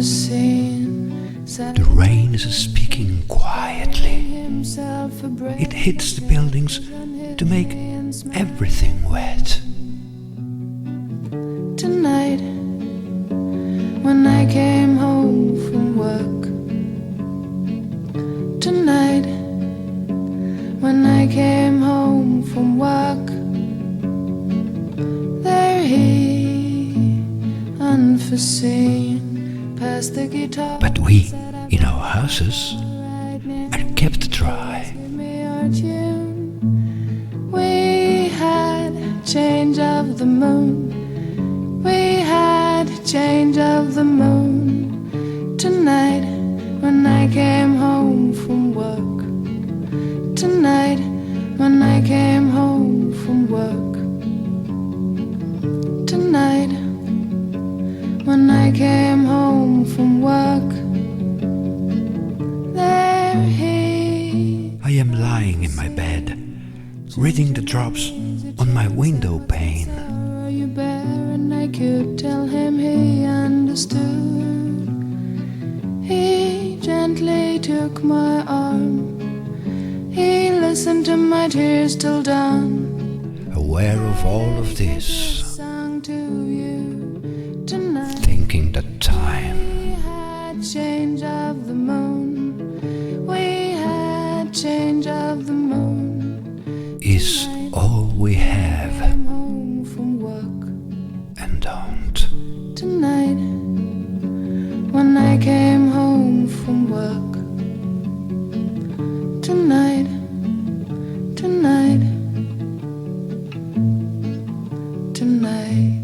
The rain is speaking quietly. It hits the buildings to make everything wet. Tonight, when I came home from work. Tonight, when I came home from work. There he, unforeseen, passed the guitar. But we, in our houses, are kept dry. We had change of the moon. We had change of the moon. Tonight, when I came home from work. Tonight, when I came home from work. Tonight, when I came home from work. There he. I am lying in my bed, reading the drops on my window pane. You bear, and I could tell him he understood. He gently took my arm. He listened to my tears till dawn. Aware of all of this, Sung to you tonight. thinking that time We had change of the moon. We had change of the moon. is all we have Came home from work. and don't. Tonight, when I came home from work. Tonight, tonight, tonight.